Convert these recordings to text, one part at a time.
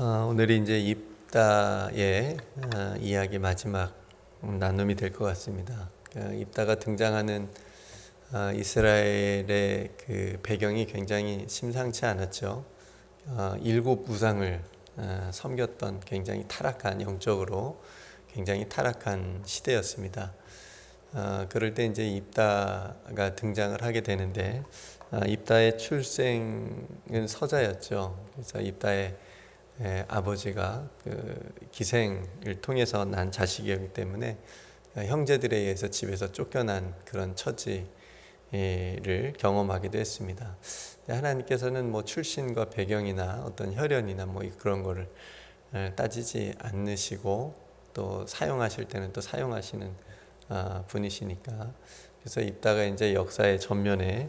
오늘이 이제 입다의 이야기 마지막 나눔이 될 것 같습니다. 입다가 등장하는 이스라엘의 그 배경이 굉장히 심상치 않았죠. 일곱 우상을 섬겼던 굉장히 타락한, 영적으로 굉장히 타락한 시대였습니다. 그럴 때 이제 입다가 등장을 하게 되는데, 입다의 출생은 서자였죠. 그래서 입다의 아버지가 그 기생을 통해서 난 자식이었기 때문에 형제들에 의해서 집에서 쫓겨난 그런 처지를 경험하기도 했습니다. 하나님께서는 뭐 출신과 배경이나 어떤 혈연이나 뭐 그런 거를 따지지 않으시고 또 사용하실 때는 또 사용하시는 분이시니까, 그래서 입다가 이제 역사의 전면에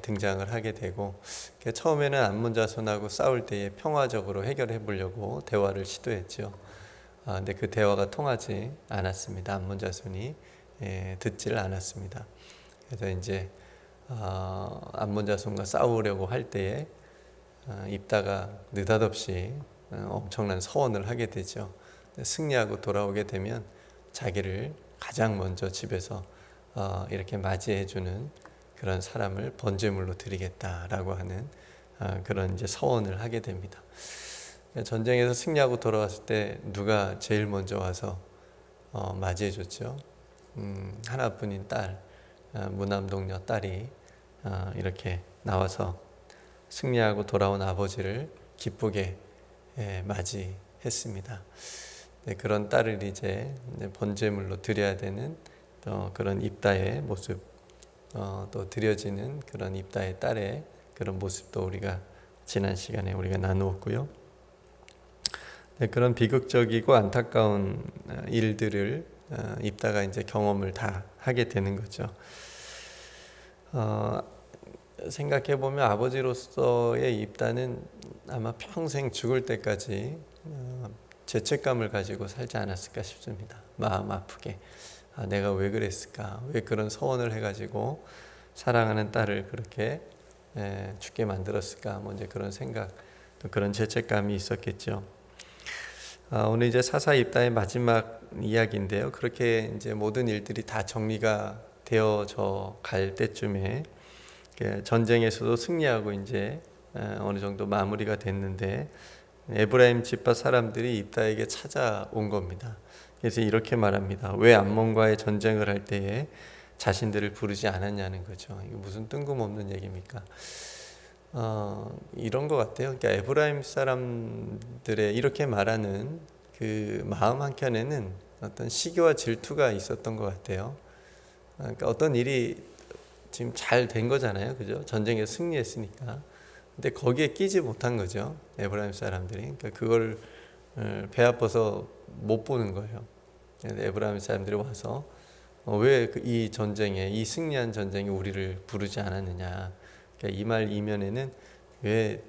등장을 하게 되고, 처음에는 암몬자손하고 싸울 때에 평화적으로 해결해 보려고 대화를 시도했죠. 근데 그 대화가 통하지 않았습니다. 암몬자손이 듣지를 않았습니다. 그래서 이제 암몬자손과 싸우려고 할 때에 입다가 느닷없이 엄청난 서원을 하게 되죠. 승리하고 돌아오게 되면 자기를 가장 먼저 집에서 이렇게 맞이해 주는 그런 사람을 번제물로 드리겠다라고 하는 그런 이제 서원을 하게 됩니다. 전쟁에서 승리하고 돌아왔을 때 누가 제일 먼저 와서 맞이해 줬죠? 하나뿐인 딸, 무남동녀 딸이 이렇게 나와서 승리하고 돌아온 아버지를 기쁘게 맞이했습니다. 그런 딸을 이제 번제물로 드려야 되는 그런 입다의 모습, 또 드려지는 그런 입다의 딸의 그런 모습도 우리가 지난 시간에 우리가 나누었고요. 그런 비극적이고 안타까운 일들을 입다가 이제 경험을 다 하게 되는 거죠. 생각해 보면 아버지로서의 입다는 아마 평생 죽을 때까지 죄책감을 가지고 살지 않았을까 싶습니다. 마음 아프게 내가 왜 그랬을까, 왜 그런 서원을 해가지고 사랑하는 딸을 그렇게 죽게 만들었을까, 뭐 이제 그런 생각, 또 그런 죄책감이 있었겠죠. 오늘 이제 사사 입다의 마지막 이야기인데요. 그렇게 이제 모든 일들이 다 정리가 되어져 갈 때쯤에 전쟁에서도 승리하고 이제 어느 정도 마무리가 됐는데, 에브라임 지파 사람들이 입다에게 찾아온 겁니다. 그래서 이렇게 말합니다. 왜 암몬과의 전쟁을 할 때에 자신들을 부르지 않았냐는 거죠. 이거 무슨 뜬금없는 얘기입니까? 이런 것 같아요. 그러니까 에브라임 사람들의 이렇게 말하는 그 마음 한켠에는 어떤 시기와 질투가 있었던 것 같아요. 그러니까 어떤 일이 지금 잘 된 거잖아요, 그죠? 전쟁에서 승리했으니까. 근데 거기에 끼지 못한 거죠, 에브라임 사람들이. 그러니까 그걸 배 아파서 못 보는 거예요. 에브라임 사람들이 와서 왜 이 전쟁에, 이 승리한 전쟁에 우리를 부르지 않았느냐. 그러니까 이 말 이면에는 왜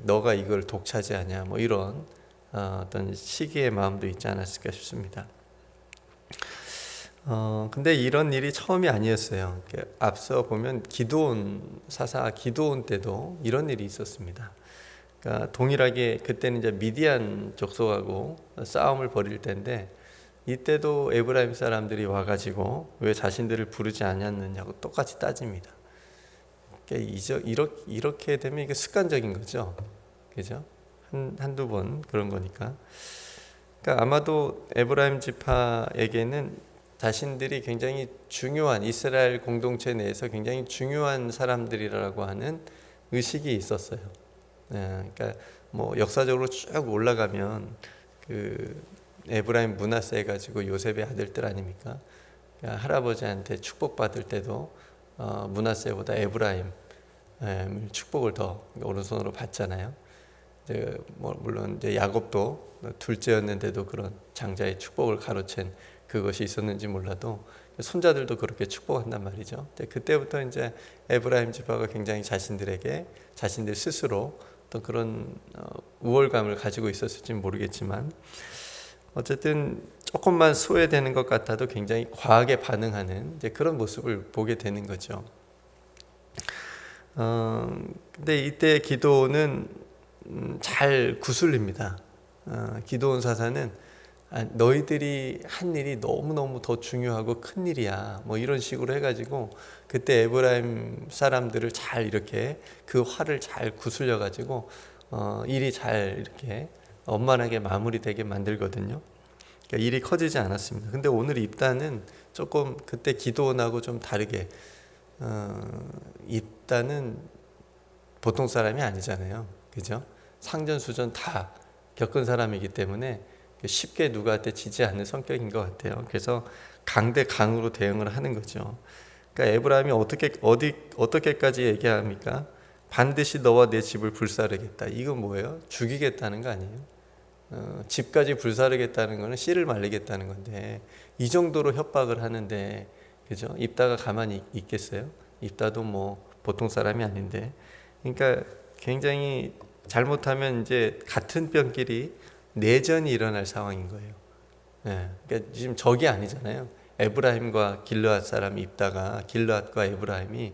너가 이걸 독차지하냐, 뭐 이런 어떤 시기의 마음도 있지 않았을까 싶습니다. 근데 이런 일이 처음이 아니었어요. 앞서 보면 사사 기드온 때도 이런 일이 있었습니다. 그러니까 동일하게 그때는 이제 미디안 족속하고 싸움을 벌일 때인데, 이때도 에브라임 사람들이 와가지고 왜 자신들을 부르지 않았느냐고 똑같이 따집니다. 그러니까 이렇게 되면 이게 습관적인 거죠, 그죠? 한두 번 그런 거니까. 그러니까 아마도 에브라임 지파에게는 자신들이 굉장히 중요한, 이스라엘 공동체 내에서 굉장히 중요한 사람들이라고 하는 의식이 있었어요. 그러니까 뭐 역사적으로 쭉 올라가면 그 에브라임 므낫세 해가지고 요셉의 아들들 아닙니까? 그러니까 할아버지한테 축복받을 때도 므낫세보다 에브라임 축복을 더 오른손으로 받잖아요. 이제 뭐 물론 이제 야곱도 둘째였는데도 그런 장자의 축복을 가로챈 그것이 있었는지 몰라도 손자들도 그렇게 축복한단 말이죠. 그때부터 이제 에브라임 지파가 굉장히 자신들 스스로 또 그런 우월감을 가지고 있었을지는 모르겠지만, 어쨌든 조금만 소외되는 것 같아도 굉장히 과하게 반응하는 이제 그런 모습을 보게 되는 거죠. 근데 이때 기도는 잘 구슬립니다. 기드온 사사는 너희들이 한 일이 너무너무 더 중요하고 큰 일이야, 뭐 이런 식으로 해가지고 그때 에브라임 사람들을 잘 이렇게 그 화를 잘 구슬려 가지고 일이 잘 이렇게 원만하게 마무리되게 만들거든요. 그러니까 일이 커지지 않았습니다. 근데 오늘 입다는 조금 그때 기드온하고 좀 다르게, 입다는 보통 사람이 아니잖아요, 그죠? 상전수전 다 겪은 사람이기 때문에 쉽게 누구한테 지지 않는 성격인 것 같아요. 그래서 강대 강으로 대응을 하는 거죠. 그러니까 에브라임이 어떻게까지 얘기합니까? 반드시 너와 내 집을 불사르겠다. 이건 뭐예요? 죽이겠다는 거 아니에요? 집까지 불사르겠다는 거는 씨를 말리겠다는 건데, 이 정도로 협박을 하는데, 그죠? 입다가 가만히 있겠어요? 입다도 뭐 보통 사람이 아닌데. 그러니까 굉장히 잘못하면 이제 같은 뼈끼리 내전이 일어날 상황인 거예요. 그러니까 지금 적이 아니잖아요. 에브라임과 길르앗 사람이 입다가, 길르앗과 에브라임이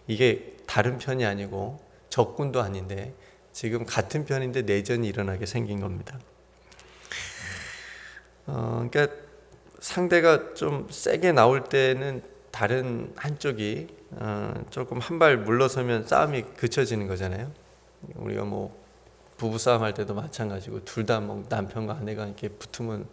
이게 다른 편이 아니고 적군도 아닌데 지금 같은 편인데 내전이 일어나게 생긴 겁니다. 그러니까 상대가 좀 세게 나올 때는 다른 한쪽이 조금 한 발 물러서면 싸움이 그쳐지는 거잖아요. 우리가 뭐 부부 싸움 할 때도 마찬가지고 둘 다 뭐 남편과 아내가 이렇게 붙으면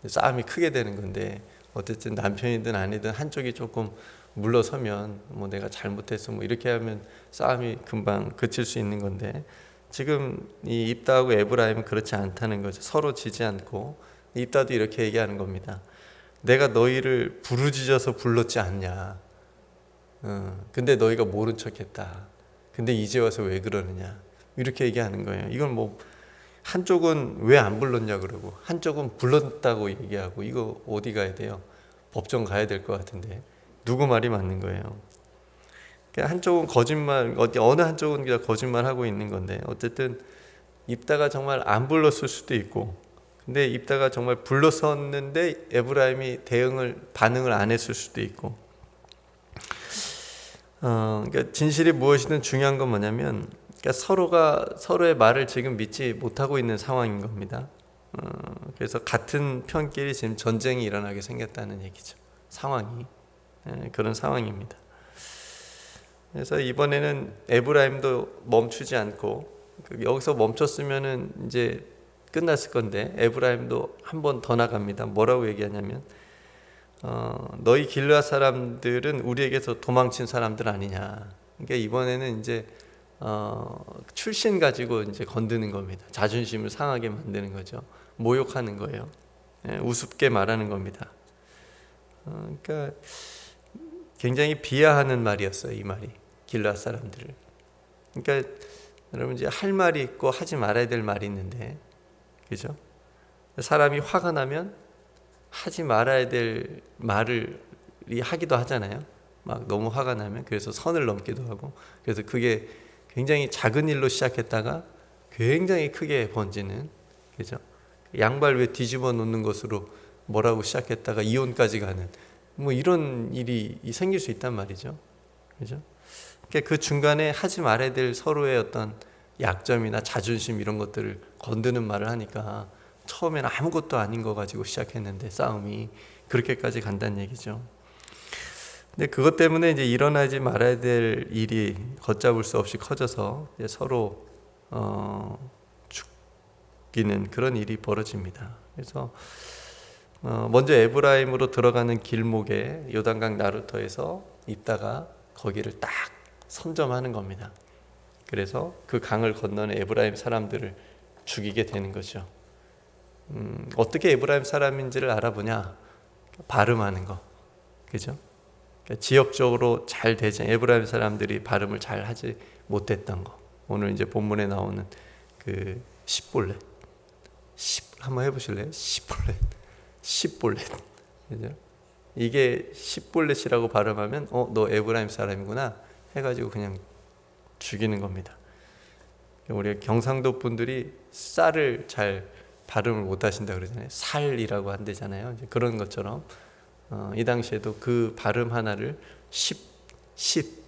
싸움이 크게 되는 건데, 어쨌든 남편이든 아내든 한쪽이 조금 물러서면 뭐 내가 잘못했어 뭐 이렇게 하면 싸움이 금방 그칠 수 있는 건데, 지금 이 입다하고 에브라임은 그렇지 않다는 거죠. 서로 지지 않고 입다도 이렇게 얘기하는 겁니다. 내가 너희를 부르짖어서 불렀지 않냐. 근데 너희가 모른 척했다. 근데 이제 와서 왜 그러느냐. 이렇게 얘기하는 거예요. 이건 뭐 한쪽은 왜 안 불렀냐 그러고 한쪽은 불렀다고 얘기하고, 이거 어디 가야 돼요? 법정 가야 될 것 같은데 누구 말이 맞는 거예요? 그러니까 한쪽은 거짓말, 어느 한쪽은 그냥 거짓말하고 있는 건데, 어쨌든 입다가 정말 안 불렀을 수도 있고, 근데 입다가 정말 불렀었는데 에브라임이 반응을 안 했을 수도 있고. 그러니까 진실이 무엇이든 중요한 건 뭐냐면, 그러니까 서로가 서로의 말을 지금 믿지 못하고 있는 상황인 겁니다. 그래서 같은 편끼리 지금 전쟁이 일어나게 생겼다는 얘기죠. 상황이. 그런 상황입니다. 그래서 이번에는 에브라임도 멈추지 않고, 여기서 멈췄으면은 이제 끝났을 건데 에브라임도 한 번 더 나갑니다. 뭐라고 얘기하냐면, 너희 길르앗 사람들은 우리에게서 도망친 사람들 아니냐. 그러니까 이번에는 이제 출신 가지고 이제 건드는 겁니다. 자존심을 상하게 만드는 거죠. 모욕하는 거예요. 우습게 말하는 겁니다. 그러니까 굉장히 비하하는 말이었어요, 이 말이. 길르앗 사람들을. 그러니까 여러분, 이제 할 말이 있고 하지 말아야 될 말이 있는데, 그죠? 사람이 화가 나면 하지 말아야 될 말을 하기도 하잖아요. 막 너무 화가 나면. 그래서 선을 넘기도 하고. 그래서 그게 굉장히 작은 일로 시작했다가 굉장히 크게 번지는, 그죠? 양발 왜 뒤집어 놓는 것으로 뭐라고 시작했다가 이혼까지 가는, 뭐 이런 일이 생길 수 있단 말이죠. 그죠? 그러니까 그 중간에 하지 말아야 될 서로의 어떤 약점이나 자존심 이런 것들을 건드는 말을 하니까 처음엔 아무것도 아닌 거 가지고 시작했는데 싸움이 그렇게까지 간다는 얘기죠. 근데 그것 때문에 이제 일어나지 말아야 될 일이 걷잡을 수 없이 커져서 이제 서로 죽이는 그런 일이 벌어집니다. 그래서 먼저 에브라임으로 들어가는 길목에 요단강 나루터에서 입다가 거기를 딱 선점하는 겁니다. 그래서 그 강을 건너는 에브라임 사람들을 죽이게 되는 거죠. 어떻게 에브라임 사람인지를 알아보냐? 발음하는 거, 그죠? 그러니까 지역적으로 잘 되지, 에브라임 사람들이 발음을 잘 하지 못했던 거. 오늘 이제 본문에 나오는 그 십볼렛, 한번 해보실래요? 십볼렛, 그죠? 이게 십볼렛이라고 발음하면 너 에브라임 사람이구나 해가지고 그냥 죽이는 겁니다. 우리 경상도 분들이 쌀을 잘 발음을 못 하신다 그러잖아요. 살이라고 한대잖아요. 그런 것처럼 이 당시에도 그 발음 하나를 십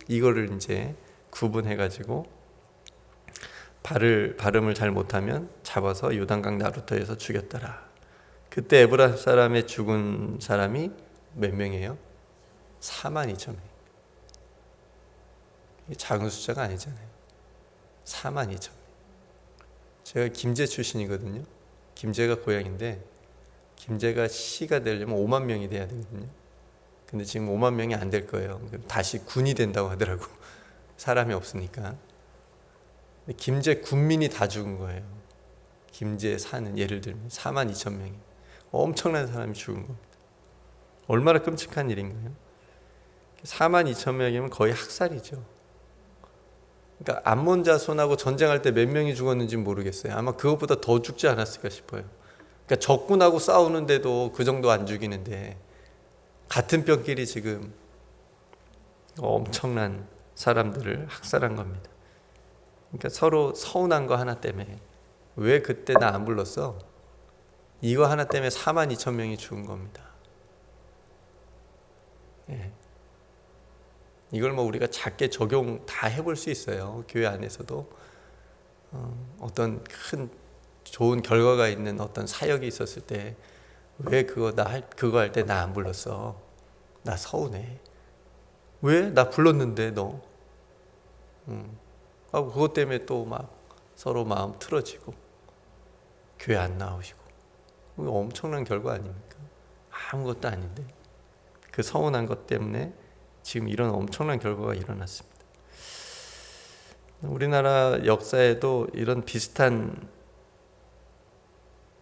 이거를 이제 구분해 가지고 발음을 잘 못하면 잡아서 요단강 나루터에서 죽였더라. 그때 에브라 사람의 죽은 사람이 몇 명이에요? 42,000명. 이게 작은 숫자가 아니잖아요. 42,000명. 제가 김제 출신이거든요. 김제가 고향인데 김제가 시가 되려면 5만 명이 돼야 되거든요. 근데 지금 5만 명이 안 될 거예요. 다시 군이 된다고 하더라고. 사람이 없으니까. 김제 군민이 다 죽은 거예요. 김제에 사는, 예를 들면 42,000명이 엄청난 사람이 죽은 겁니다. 얼마나 끔찍한 일인가요? 42,000명이면 거의 학살이죠. 그러니까 암몬 자손하고 전쟁할 때 몇 명이 죽었는지 모르겠어요. 아마 그것보다 더 죽지 않았을까 싶어요. 그러니까 적군하고 싸우는데도 그 정도 안 죽이는데 같은 뼈끼리 지금 엄청난 사람들을 학살한 겁니다. 그러니까 서로 서운한 거 하나 때문에, 왜 그때 나 안 불렀어? 이거 하나 때문에 42,000명이 죽은 겁니다. 예. 이걸 뭐 우리가 작게 적용 다 해볼 수 있어요. 교회 안에서도 어떤 큰 좋은 결과가 있는 어떤 사역이 있었을 때, 왜 그거 할 때 나 안 불렀어? 나 서운해. 왜? 나 불렀는데 너. 하고 그것 때문에 또 막 서로 마음 틀어지고 교회 안 나오시고, 엄청난 결과 아닙니까? 아무것도 아닌데 그 서운한 것 때문에 지금 이런 엄청난 결과가 일어났습니다. 우리나라 역사에도 이런 비슷한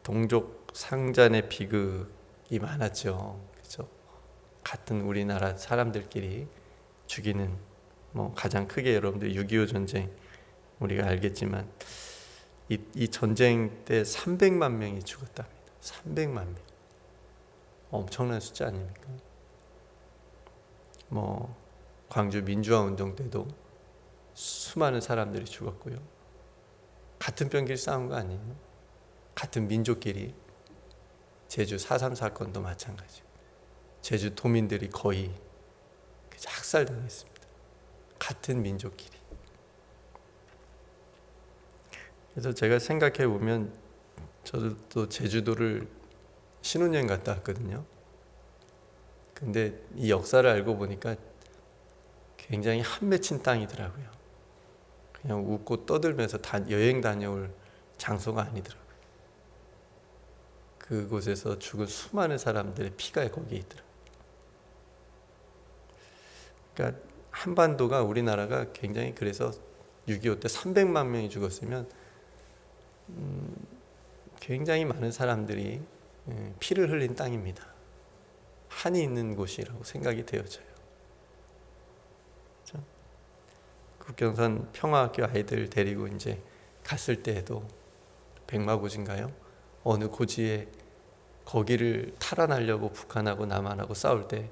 동족 상잔의 비극이 많았죠. 그렇죠? 같은 우리나라 사람들끼리 죽이는, 뭐 가장 크게 여러분들 6.25 전쟁 우리가 알겠지만 이 전쟁 때 300만 명이 죽었답니다. 300만 명. 엄청난 숫자 아닙니까? 뭐 광주 민주화 운동 때도 수많은 사람들이 죽었고요. 같은 뼈끼리 싸운 거 아니에요? 같은 민족끼리. 제주 4.3 사건도 마찬가지. 제주 도민들이 거의 학살당했습니다. 같은 민족끼리. 그래서 제가 생각해 보면, 저도 또 제주도를 신혼여행 갔다 왔거든요. 근데 이 역사를 알고 보니까 굉장히 한 맺힌 땅이더라고요. 그냥 웃고 떠들면서 여행 다녀올 장소가 아니더라고요. 그곳에서 죽은 수많은 사람들의 피가 거기에 있더라고요. 그러니까 한반도가, 우리나라가 굉장히, 그래서 6.25 때 300만 명이 죽었으면 굉장히 많은 사람들이 피를 흘린 땅입니다. 한이 있는 곳이라고 생각이 되어져요. 그렇죠? 국경선 평화학교 아이들 데리고 이제 갔을 때에도 백마고지인가요? 어느 고지에 거기를 탈환하려고 북한하고 남한하고 싸울 때,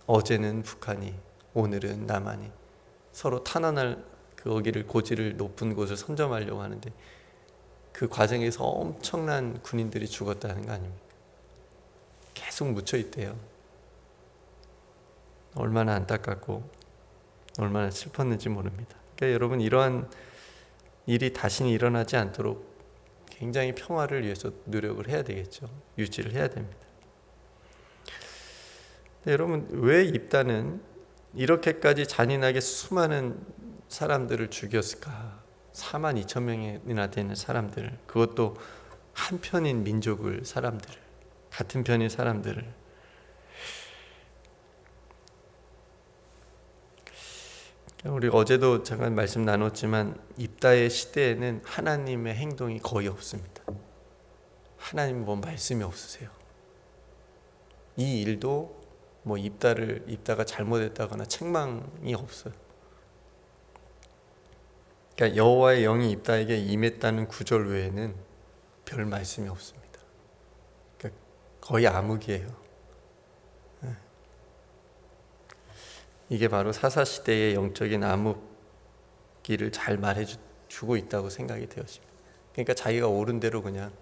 어제는 북한이, 오늘은 남한이 서로 탄환할 거기를, 고지를 높은 곳을 선점하려고 하는데 그 과정에서 엄청난 군인들이 죽었다는 거 아닙니까? 계속 묻혀 있대요. 얼마나 안타깝고 얼마나 슬펐는지 모릅니다. 그러니까 여러분, 이러한 일이 다시 일어나지 않도록 굉장히 평화를 위해서 노력을 해야 되겠죠. 유지를 해야 됩니다. 여러분, 왜 입다는 이렇게까지 잔인하게 수많은 사람들을 죽였을까? 42,000명이나 되는 사람들, 그것도 한 편인 민족을, 사람들을, 같은 편인 사람들을. 우리 어제도 잠깐 말씀 나눴지만, 입다의 시대에는 하나님의 행동이 거의 없습니다. 하나님 뭐 말씀이 없으세요. 이 일도 뭐 입다가 잘못했다거나 책망이 없어요. 그러니까 여호와의 영이 입다에게 임했다는 구절 외에는 별 말씀이 없습니다. 그러니까 거의 암흑이에요. 이게 바로 사사시대의 영적인 암흑기를 잘 말해주고 있다고 생각이 되었습니다. 그러니까 자기가 옳은 대로 그냥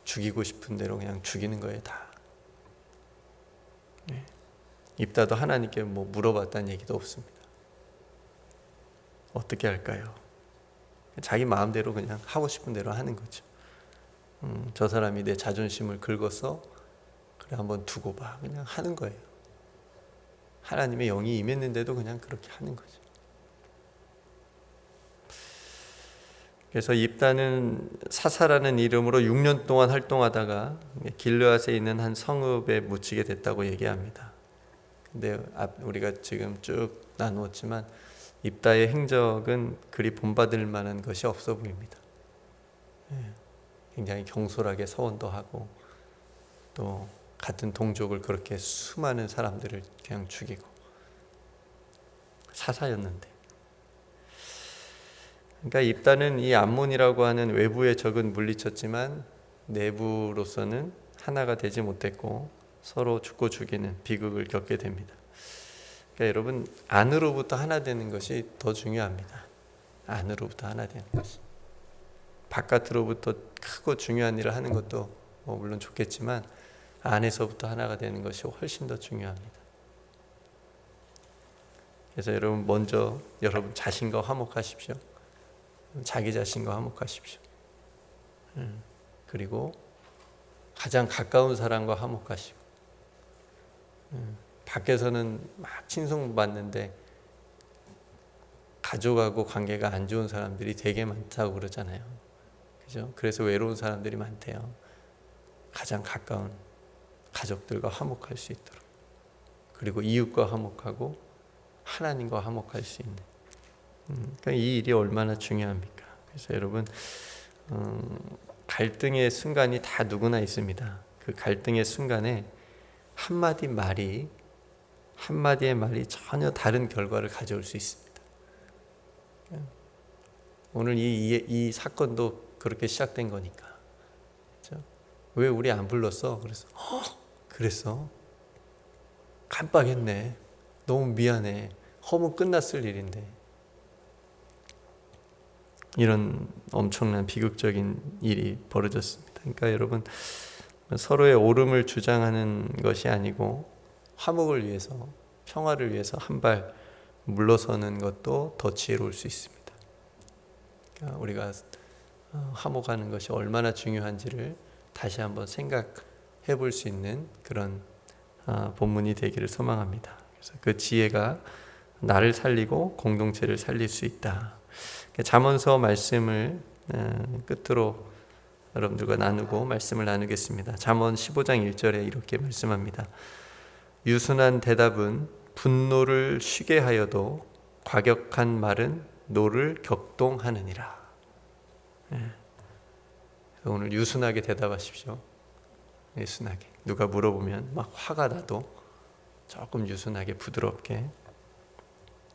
죽이고 싶은 대로 그냥 죽이는 거예요, 다. 입다도 하나님께 뭐 물어봤다는 얘기도 없습니다. 어떻게 할까요? 자기 마음대로 그냥 하고 싶은 대로 하는 거죠. 저 사람이 내 자존심을 긁어서 그래 한번 두고 봐, 그냥 하는 거예요. 하나님의 영이 임했는데도 그냥 그렇게 하는 거죠. 그래서 입다는 사사라는 이름으로 6년 동안 활동하다가 길르앗에 있는 한 성읍에 묻히게 됐다고 얘기합니다. 근데 우리가 지금 쭉 나누었지만 입다의 행적은 그리 본받을 만한 것이 없어 보입니다. 굉장히 경솔하게 서원도 하고 또 같은 동족을 그렇게 수많은 사람들을 그냥 죽이고 사사였는데, 그러니까 입다는 이 암몬이라고 하는 외부의 적은 물리쳤지만 내부로서는 하나가 되지 못했고 서로 죽고 죽이는 비극을 겪게 됩니다. 그러니까 여러분, 안으로부터 하나 되는 것이 더 중요합니다. 안으로부터 하나 되는 것이. 바깥으로부터 크고 중요한 일을 하는 것도 물론 좋겠지만 안에서부터 하나가 되는 것이 훨씬 더 중요합니다. 그래서 여러분, 먼저 여러분 자신과 화목하십시오. 자기 자신과 화목하십시오. 그리고 가장 가까운 사람과 화목하시고, 밖에서는 막 칭송받는데 가족하고 관계가 안 좋은 사람들이 되게 많다고 그러잖아요. 그죠? 그래서 외로운 사람들이 많대요. 가장 가까운 가족들과 화목할 수 있도록, 그리고 이웃과 화목하고 하나님과 화목할 수 있는, 그러니까 이 일이 얼마나 중요합니까? 그래서 여러분, 갈등의 순간이 다 누구나 있습니다. 그 갈등의 순간에 한마디의 말이 전혀 다른 결과를 가져올 수 있습니다. 오늘 이 사건도 그렇게 시작된 거니까. 그렇죠? 왜 우리 안 불렀어? 그래서 그랬어? 깜빡했네. 너무 미안해. 허문 끝났을 일인데. 이런 엄청난 비극적인 일이 벌어졌습니다. 그러니까 여러분, 서로의 옳음을 주장하는 것이 아니고 화목을 위해서, 평화를 위해서 한 발 물러서는 것도 더 지혜로울 수 있습니다. 그러니까 우리가 화목하는 것이 얼마나 중요한지를 다시 한번 생각해 볼 수 있는 그런 본문이 되기를 소망합니다. 그래서 그 지혜가 나를 살리고 공동체를 살릴 수 있다. 잠언서 말씀을 끝으로 여러분들과 나누고 말씀을 나누겠습니다. 잠언 15장 1절에 이렇게 말씀합니다. 유순한 대답은 분노를 쉬게 하여도 과격한 말은 노를 격동하느니라. 오늘 유순하게 대답하십시오. 유순하게. 누가 물어보면 막 화가 나도 조금 유순하게 부드럽게.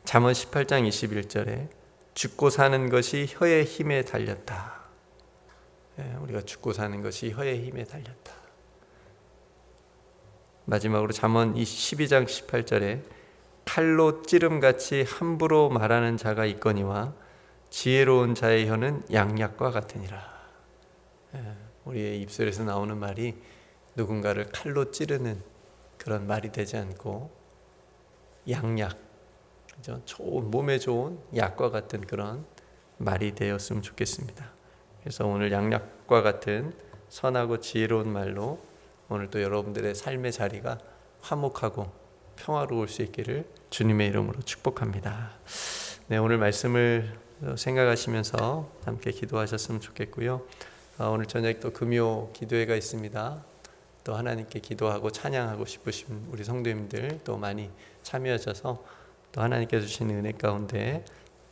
잠언 18장 21절에 죽고 사는 것이 혀의 힘에 달렸다. 우리가 죽고 사는 것이 혀의 힘에 달렸다. 마지막으로 잠언 12장 18절에 칼로 찌름같이 함부로 말하는 자가 있거니와 지혜로운 자의 혀는 양약과 같으니라. 우리의 입술에서 나오는 말이 누군가를 칼로 찌르는 그런 말이 되지 않고 양약, 좋은, 몸에 좋은 약과 같은 그런 말이 되었으면 좋겠습니다. 그래서 오늘 양약과 같은 선하고 지혜로운 말로 오늘 또 여러분들의 삶의 자리가 화목하고 평화로울 수 있기를 주님의 이름으로 축복합니다. 네, 오늘 말씀을 생각하시면서 함께 기도하셨으면 좋겠고요. 오늘 저녁 또 금요 기도회가 있습니다. 또 하나님께 기도하고 찬양하고 싶으신 우리 성도님들 또 많이 참여하셔서 또 하나님께서 주시는 은혜 가운데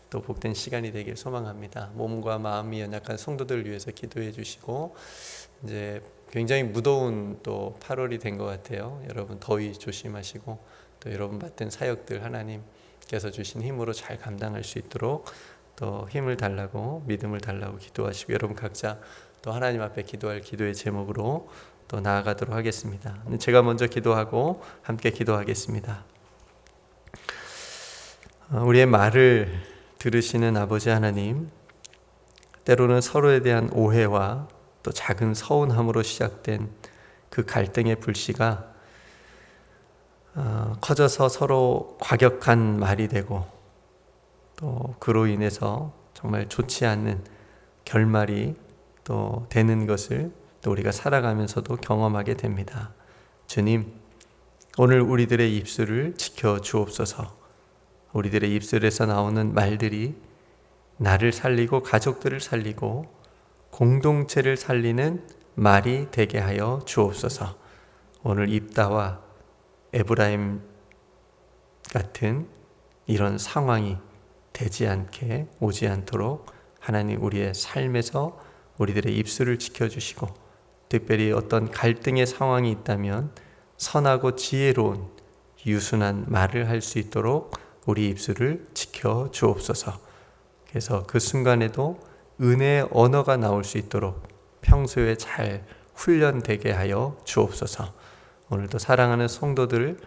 또 복된 시간이 되길 소망합니다. 몸과 마음이 연약한 성도들을 위해서 기도해 주시고, 이제 굉장히 무더운 또 8월이 된 것 같아요. 여러분 더위 조심하시고 또 여러분 맡은 사역들 하나님께서 주신 힘으로 잘 감당할 수 있도록 또 힘을 달라고, 믿음을 달라고 기도하시고, 여러분 각자 또 하나님 앞에 기도할 기도의 제목으로 또 나아가도록 하겠습니다. 제가 먼저 기도하고 함께 기도하겠습니다. 우리의 말을 들으시는 아버지 하나님, 때로는 서로에 대한 오해와 또 작은 서운함으로 시작된 그 갈등의 불씨가 커져서 서로 과격한 말이 되고, 또 그로 인해서 정말 좋지 않는 결말이 또 되는 것을 또 우리가 살아가면서도 경험하게 됩니다. 주님, 오늘 우리들의 입술을 지켜 주옵소서. 우리들의 입술에서 나오는 말들이 나를 살리고 가족들을 살리고 공동체를 살리는 말이 되게 하여 주옵소서. 오늘 입다와 에브라임 같은 이런 상황이 되지 않게 오지 않도록 하나님 우리의 삶에서 우리들의 입술을 지켜주시고, 특별히 어떤 갈등의 상황이 있다면 선하고 지혜로운 유순한 말을 할 수 있도록 우리 입술을 지켜 주옵소서. 그래서 그 순간에도 은혜의 언어가 나올 수 있도록 평소에 잘 훈련되게 하여 주옵소서. 오늘도 사랑하는 성도들,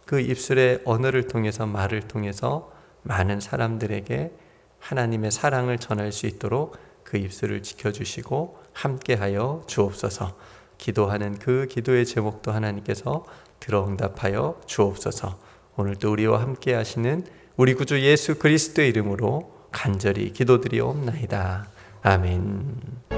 그 입술의 언어를 통해서, 말을 통해서 많은 사람들에게 하나님의 사랑을 전할 수 있도록 그 입술을 지켜주시고 함께하여 주옵소서. 기도하는 그 기도의 제목도 하나님께서 들어응답하여 주옵소서. 오늘도 우리와 함께 하시는 우리 구주 예수 그리스도의 이름으로 간절히 기도드리옵나이다. 아멘.